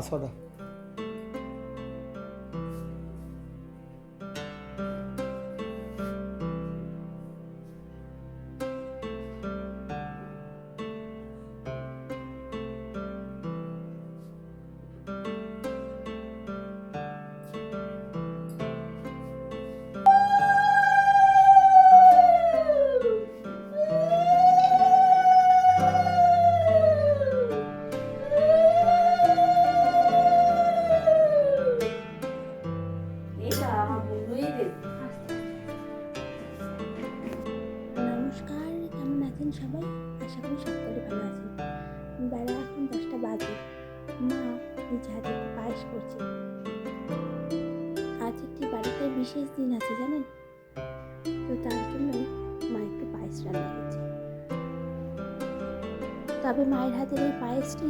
ছটা। নমস্কার, কেমন আছেন সবাই? আশা করি সকলে ভালো আছেন। বেলা এখন 10টা বাজে। মা নিজ হাতে একটু পায়েস করছে। আজ একটি বাড়িতে বিশেষ দিন আছে জানেন, তো তার জন্য মা একটু পায়েস রান্না করছে। তবে মায়ের হাতের এই পায়েসটি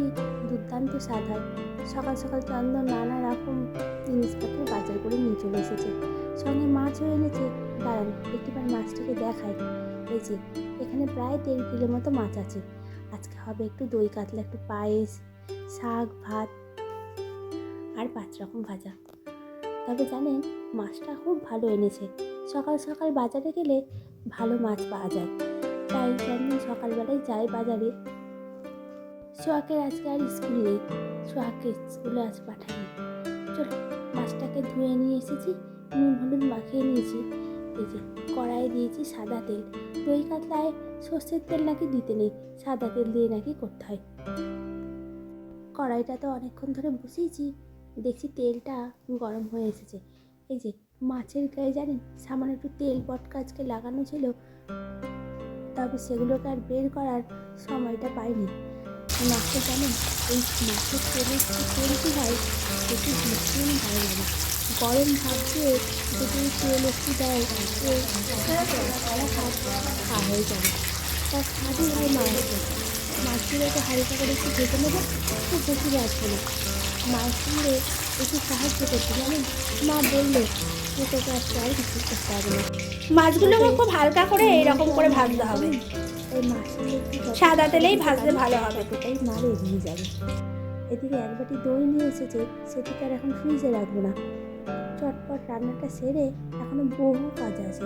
দুর্দান্ত স্বাদ হয়। সকাল সকাল চন্দন নানা রকম জিনিসপত্র বাজার করে নিয়ে চলে এসেছে, সঙ্গে মাছও এনেছে। দাঁড়ান একটিবার মাছটিকে দেখায়। এই যে এখানে প্রায় 1.5 কিলো মতো মাছ আছে। আজকে হবে একটু দই কাতলা, একটু পায়েস, শাক, ভাত আর 5 রকম ভাজা। তবে জানেন মাছটা খুব ভালো এনেছে। সকাল সকাল বাজারে গেলে ভালো মাছ পাওয়া যায়, তাই চন্দন সকালবেলায় যায় বাজারে। সোহাগের আজকে আর স্কুল নেই, সোহাগকে স্কুলে আজ পাঠায়নি। চল, মাছটাকে ধুয়ে নিয়ে এসেছি, নুন হলুদ মাখিয়ে নিয়েছি। এই যে কড়াইয়ে দিয়েছি সাদা তেল। দই কাতলায় সর্ষের তেল নাকি দিতে নেই, সাদা তেল দিয়ে নাকি করতে হয়। কড়াইটা তো অনেকক্ষণ ধরে বসিয়েছি, দেখছি তেলটা গরম হয়ে এসেছে। এই যে মাছের গায়ে জানেন সামান্য একটু তেল পটকা আজকে লাগানো ছিল, তবে সেগুলোকে আর বের করার সময়টা পাইনি। মাছটা জানেন এই মাছের তেলের তেল কী হয়, সেটি ভীষণ ভালো লাগে। গরম ভাত দিয়ে যদি তেল একটু দেয়, খাওয়া হয়ে যাবে। তার স্বাদই হয় মাছটা। মাছগুলোকে হালকা করে একটু ভেজে নেবো, খুব বেশি ভাজবো না। মায়ের সঙ্গে একটু সাহায্য করতে জানেন, মা বললো যে তোকে আজকে আর কিছু করতে হবে না, মাছগুলোকে খুব হালকা করে এইরকম করে ভাজতে হবে। এই মাছের একটু সাদা তেলেই ভাজলে ভালো হবে। ততটাই মার এগিয়ে যাবে। এদিকে এক বাটি দই নিয়ে এসেছে, সেটিকে আর এখন ফ্রিজে রাখবো না। চটপট রান্নাটা সেরে এখনো বহু কাজ আছে।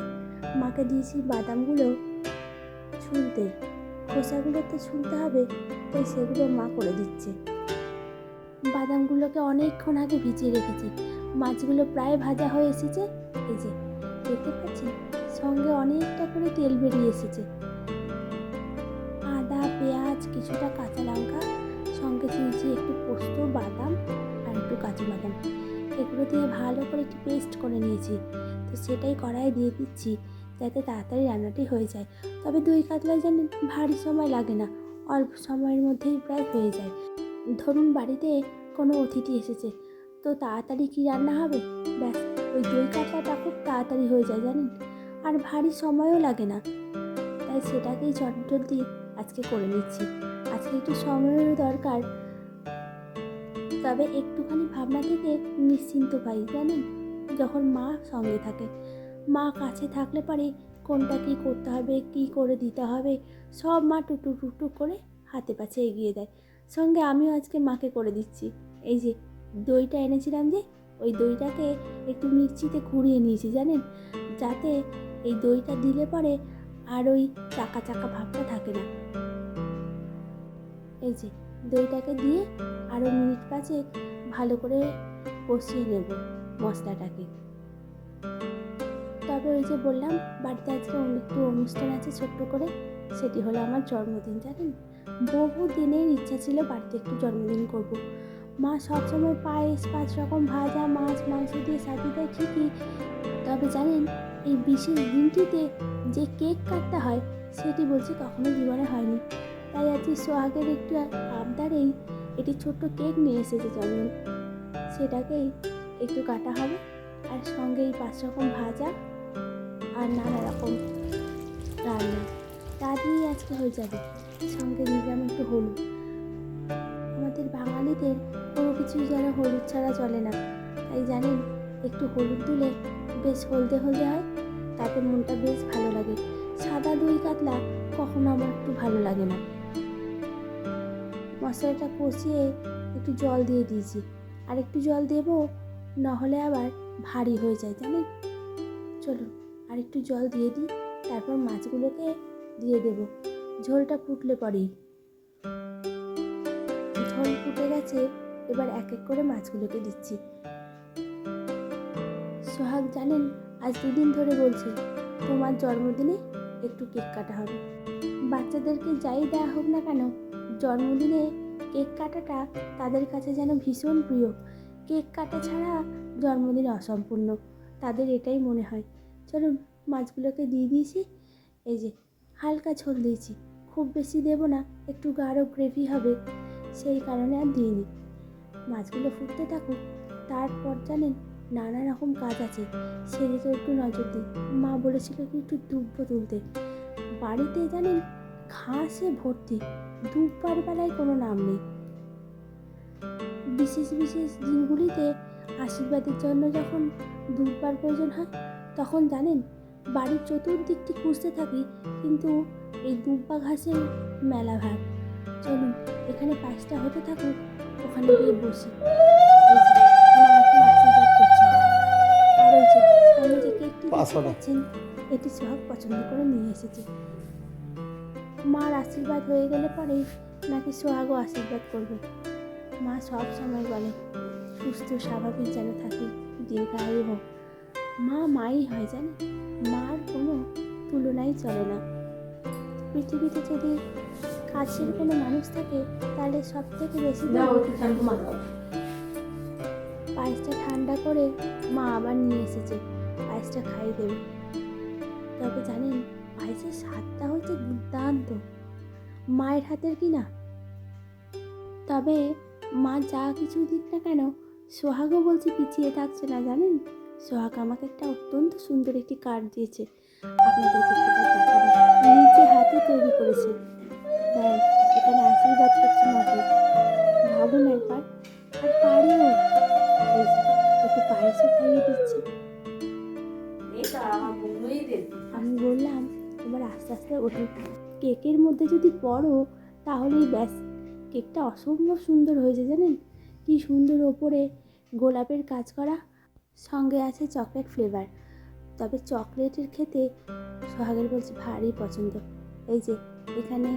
মাকে দিয়েছি বাদামগুলো ছুলতে, খোসাগুলো তো ছুলতে হবে, তাই সেগুলো মা করে দিচ্ছে। বাদামগুলোকে অনেকক্ষণ আগে ভিজিয়ে রেখেছি। মাছগুলো প্রায় ভাজা হয়ে এসেছে। এই যে দেখতে পাচ্ছেন সঙ্গে অনেকটা করে তেল বেরিয়ে এসেছে। আদা, পেঁয়াজ, কিছুটা কাঁচা লঙ্কা, সঙ্গে দিয়েছি একটু পোস্ত, বাদাম আর একটু কাজু বাদাম। এগুলো দিয়ে ভালো করে একটু পেস্ট করে নিয়েছি। তো সেটাই কড়াইয়ে দিয়ে দিচ্ছি যাতে তাড়াতাড়ি রান্নাটি হয়ে যায়। তবে দই কাতলায় জানেন ভারী সময় লাগে না, অল্প সময়ের মধ্যেই প্রায় হয়ে যায়। ধরুন বাড়িতে কোনো অতিথি এসেছে, তো তাড়াতাড়ি কি রান্না হবে, ব্যাস ওই দই কাতলাটা খুব তাড়াতাড়ি হয়ে যায় জানেন, আর ভারী সময়ও লাগে না। তাই সেটাকেই চটজলদি আজকে করে নিচ্ছি। আজকে একটু সময়েরও দরকার, তবে একটুখানি ভাবনা থেকে নিশ্চিন্ত পাই জানেন, যখন মা সঙ্গে থাকে। মা কাছে থাকলে পারে কোনটা কী করতে হবে, কী করে দিতে হবে, সব মা টুকটুক টুকটুক করে হাতে পাছে এগিয়ে দেয়। সঙ্গে আমিও আজকে মাকে করে দিচ্ছি। এই যে দইটা এনেছিলাম, যে ওই দইটাকে একটু মিক্সিতে ঘুরিয়ে নিয়েছি জানেন, যাতে এই দইটা দিলে পরে আর ওই চাকা চাকা ভাবটা থাকে না। এই যে দইটাকে দিয়ে আরও মিনিট 5 ভালো করে কষিয়ে নেব মশলাটাকে। তবে ওই যে বললাম বাড়িতে আজকে একটু অনুষ্ঠান আছে ছোট্ট করে, সেটি হলো আমার জন্মদিন জানেন। বহু দিনের ইচ্ছা ছিল বাড়িতে একটু জন্মদিন করব। মা সবসময় পায়েস, 5 রকম ভাজা, মাছ মাংস দিয়ে সাজিয়ে দেয় ঠিকই, তবে জানেন এই বিশেষ দিনটিতে যে কেক কাটতে হয় সেটি বলছি কখনো জীবনে হয়নি। তাই আজকে সোহাগের একটু আবদারেই একটি ছোট্ট কেক নিয়ে এসেছে জন্ম, সেটাকেই একটু কাটা হবে। আর সঙ্গে এই 5 রকম ভাজা আর নানা রকম রান্না, তা দিয়েই আজকে হয়ে যাবে। সঙ্গে দিলাম একটু হলুদ। আমাদের বাঙালিদের কোনো কিছুই যেন হলুদ ছাড়া চলে না, তাই জানেন একটু হলুদ দিলে বেশ হলদে হলদে হয়, তাতে মনটা বেশ ভালো লাগে। সাদা দই কাতলা কখনো আমার একটু ভালো লাগে না। মশলাটা কষিয়ে একটু জল দিয়ে দিয়েছি, আর একটু জল দেবো, নাহলে আবার ভারী হয়ে যায় জানেন। চলুন আর একটু জল দিয়ে দিই, তারপর মাছগুলোকে দিয়ে দেব। ঝোলটা ফুটলে পরেই, ঝোল ফুটে গেছে, এবার এক এক করে মাছগুলোকে দিচ্ছি। সোহাগ জানেন আজ 2 দিন ধরে বলছে তোমার জন্মদিনে একটু কেক কাটা হবে। বাচ্চাদেরকে যাই দেওয়া হোক না কেন, জন্মদিনে কেক কাটাটা তাদের কাছে যেন ভীষণ প্রিয়। কেক কাটা ছাড়া জন্মদিন অসম্পূর্ণ, তাদের এটাই মনে হয়। চলুন মাছগুলোকে দিয়ে দিয়েছি। এই যে হালকা ঝোল দিয়েছি, খুব বেশি দেব না, একটু গাঢ় গ্রেভি হবে, সেই কারণে আর দিইনি। মাছগুলো ফুটতে থাকুক, তারপর জানেন নানা রকম কাজ আছে, সেদিকে একটু নজর দিই। মা বলেছিল কি একটু দুব্বো তুলতে। বাড়িতে জানেন ঘাসে ভর্তি, দুব্বার বেলায় কোনো নাম নেই। বিশেষ বিশেষ দিনগুলিতে আশীর্বাদের জন্য যখন দুব্বার প্রয়োজন হয়, তখন জানেন বাড়ির চতুর্দিকটি খুঁজতে থাকি, কিন্তু এই দুব্বা ঘাসের মেলা ভার। চলুন এখানে পাঁচটা হতে থাকুক, ওখানে গিয়ে বসি। এই যে, মা এখন আশীর্বাদ করছে। আর ওই যে সামনে যে কেকটি দেখতে পাচ্ছেন, এটি সোহাগ পছন্দ করে নিয়ে এসেছে। মার আশীর্বাদ হয়ে গেলে পরেই নাকি সোহাগও আশীর্বাদ করবে। মা সব সময় বলে সুস্থ স্বাভাবিক যেন থাকি, দীর্ঘায়ু হোক। মা মাই হয় জানে, মার কোনো তুলনাই চলে না। পৃথিবীতে যদি কাছের কোনো মানুষ থাকে, তাহলে সব থেকে বেশি মা। পায়েসটা ঠান্ডা করে মা আবার নিয়ে এসেছে, পায়েসটা খাইয়ে দেবে। তবে জানেন পায়েসের স্বাদটা হচ্ছে দুর্দান্ত, মায়ের হাতের কি না। তবে মা যা কিছু দিক না কেন, সোহাগও বলছে পিছিয়ে থাকছে না জানেন। সোহাগ আমাকে একটা অত্যন্ত সুন্দর একটি কার্ড দিয়েছে, আপনাদেরকে সেটা দেখাবো। নিজে হাতে তৈরি করেছে। এখানে আশীর্বাদ করছে মাকে, ভাবুন একবার। আর পারেও একটু পায়েসও খাইয়ে দিচ্ছে। আমি বললাম এবার আস্তে আস্তে ওঠে, কেকের মধ্যে যদি পড়ো তাহলেই ব্যাস। কেকটা অসম্ভব সুন্দর হয়েছে জানেন, কি সুন্দর ওপরে গোলাপের কাজ করা, সঙ্গে আছে চকলেট ফ্লেভার। তবে চকলেটের খেতে সোহাগের বলছে ভারী পছন্দ। এই যে এখানে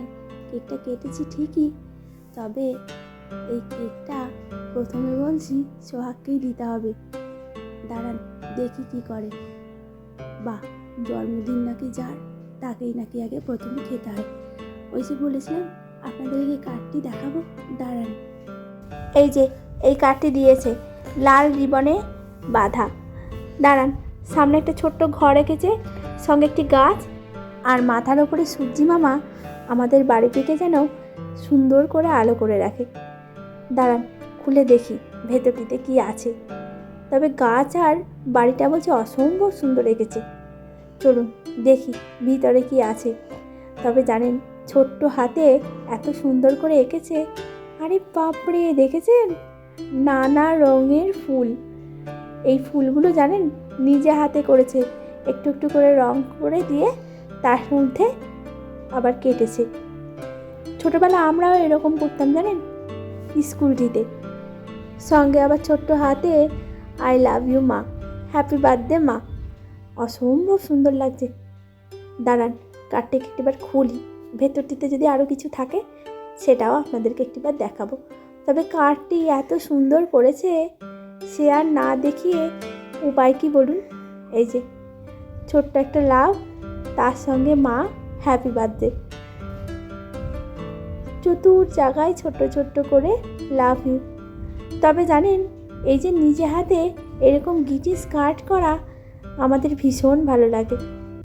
কেকটা কেটেছি ঠিকই, তবে এই কেকটা প্রথমে বলছি সোহাগকেই দিতে হবে। দাঁড়ান দেখি কি করে। বাহ, জন্মদিন নাকি যার, তাকেই নাকি আগে প্রথমে খেতে হয়। ওই যে বলেছিলাম আপনাদেরকে কার্ডটি দেখাবো, দাঁড়ান। এই যে এই কার্ডটি দিয়েছে, লাল রিবনে বাঁধা। দাঁড়ান, সামনে একটা ছোট্ট ঘর রেখেছে, সঙ্গে একটি গাছ, আর মাথার ওপরে সূর্যি মামা আমাদের বাড়িটিকে যেন সুন্দর করে আলো করে রাখে। দাঁড়ান খুলে দেখি ভেতরটিতে কি আছে। তবে গাছ আর বাড়িটা বলছে অসম্ভব সুন্দর রেখেছে। চলুন দেখি ভিতরে কি আছে। তবে জানেন ছোট্ট হাতে এত সুন্দর করে এঁকেছে, আরে বাপরে দেখেছেন, নানা রঙের ফুল। এই ফুলগুলো জানেন নিজে হাতে করেছে, একটু একটু করে রং করে দিয়ে তার মধ্যে আবার কেটেছে। ছোটোবেলা আমরাও এরকম করতাম জানেন, স্কুলটিতে। সঙ্গে আবার ছোট্ট হাতে আই লাভ ইউ মা, হ্যাপি বার্থডে মা। অসম্ভব সুন্দর লাগছে। দাঁড়ান কার্ডটিকে একটিবার খুলি, ভেতরটিতে যদি আরও কিছু থাকে সেটাও আপনাদেরকে একটিবার দেখাবো। তবে কার্ডটি এত সুন্দর করেছে, সে আর না দেখিয়ে উপায় কি বলুন। এই যে ছোট্ট একটা লাভ, তার সঙ্গে মা হ্যাপি বার্থডে, চতুর জায়গায় ছোট্ট ছোট্ট করে লাভ ইউ। তবে জানেন এই যে নিজে হাতে এরকম গিটিস কাট করা আমাদের ভীষণ ভালো লাগে।